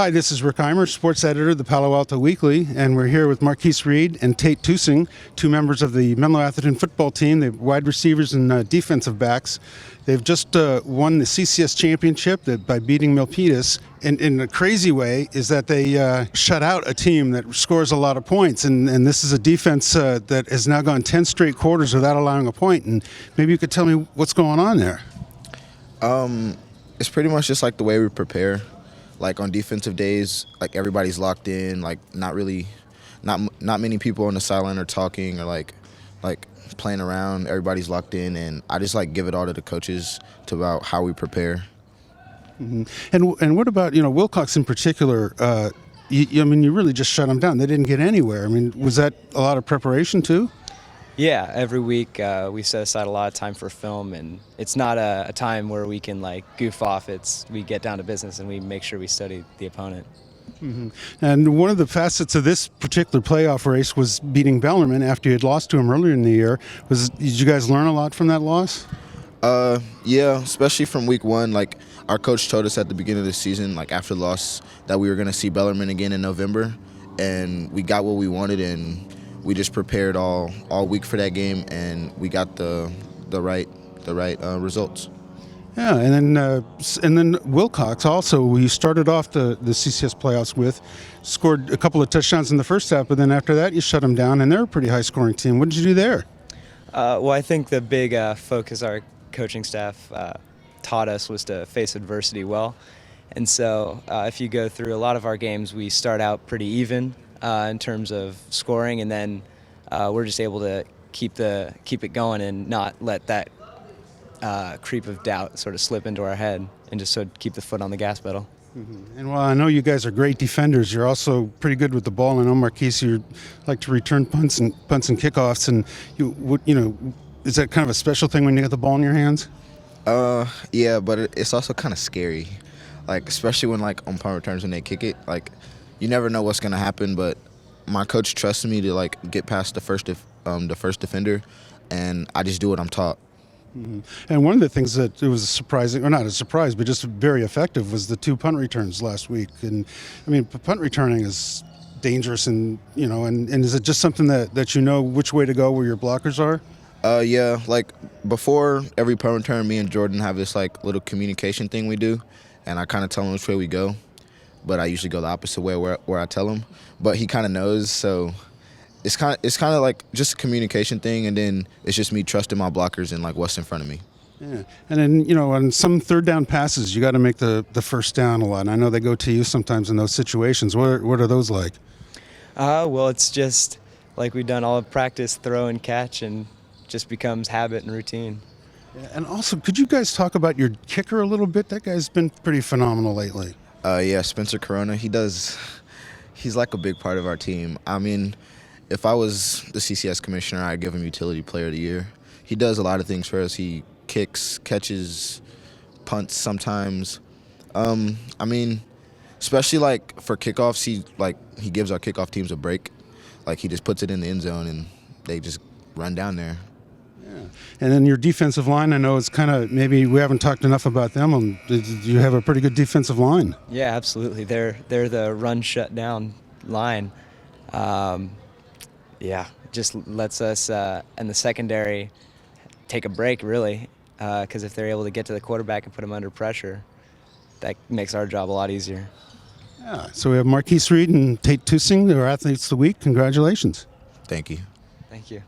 Hi, this is Rick Eymer, sports editor of the Palo Alto Weekly, and we're here with Marquise Reid and Tate Tussing, two members of the Menlo-Atherton football team, the wide receivers and defensive backs. They've just won the CCS Championship by beating Milpitas. And in a crazy way is that they shut out a team that scores a lot of points, and this is a defense that has now gone 10 straight quarters without allowing a point. And maybe you could tell me what's going on there. It's pretty much just like the way we prepare. Like on defensive days, like everybody's locked in. Like not many people on the sideline are talking or like playing around. Everybody's locked in, and I just like give it all to the coaches about how we prepare. Mm-hmm. And what about Wilcox in particular? You really just shut them down. They didn't get anywhere. I mean, was that a lot of preparation too? Yeah, every week we set aside a lot of time for film, and it's not a time where we can goof off. We get down to business and we make sure we study the opponent. Mm-hmm. And one of the facets of this particular playoff race was beating Bellarmine after you had lost to him earlier in the year. Did you guys learn a lot from that loss? Yeah, especially from week one. Like our coach told us at the beginning of the season, like after the loss, that we were going to see Bellarmine again in November, and we got what we wanted, and we just prepared all week for that game, and we got the right results. Yeah, and then Wilcox also, we started off the CCS playoffs with, scored a couple of touchdowns in the first half, but then after that you shut them down, and they're a pretty high-scoring team. What did you do there? Well, I think the big focus our coaching staff taught us was to face adversity well. And so if you go through a lot of our games, we start out pretty even in terms of scoring, and then we're just able to keep it going and not let that creep of doubt sort of slip into our head, and just sort of keep the foot on the gas pedal. Mm-hmm. And while I know you guys are great defenders, you're also pretty good with the ball. I know, Marquise, you like to return punts and kickoffs, and is that kind of a special thing when you get the ball in your hands? Yeah, but it's also kind of scary, especially when on punt returns when they kick it. You never know what's gonna happen, but my coach trusted me to get past the first defender, and I just do what I'm taught. Mm-hmm. And one of the things that it was surprising, or not a surprise, but just very effective, was the 2 punt returns last week. And I mean, punt returning is dangerous, and is it just something that you know which way to go where your blockers are? Yeah, before every punt return, me and Jordan have this little communication thing we do, and I kind of tell him which way we go, but I usually go the opposite way where I tell him. But he kind of knows, so it's kind of just a communication thing, and then it's just me trusting my blockers and what's in front of me. Yeah, and then on some third down passes, you got to make the first down a lot. And I know they go to you sometimes in those situations. What are those like? Well, it's just like we've done all of practice, throw and catch, and just becomes habit and routine. Yeah, and also, could you guys talk about your kicker a little bit? That guy's been pretty phenomenal lately. Yeah, Spencer Corona. He's a big part of our team. I mean, if I was the CCS commissioner, I'd give him Utility Player of the Year. He does a lot of things for us. He kicks, catches, punts sometimes. I mean, especially for kickoffs, he gives our kickoff teams a break. He just puts it in the end zone and they just run down there. Yeah. And then your defensive line, I know it's kind of, maybe we haven't talked enough about them. You have a pretty good defensive line. Yeah, absolutely. They're the run shut down line. Yeah, just lets us in the secondary take a break, really, because if they're able to get to the quarterback and put him under pressure, that makes our job a lot easier. Yeah. So we have Marquise Reid and Tate Tussing, our Athletes of the Week. Congratulations. Thank you. Thank you.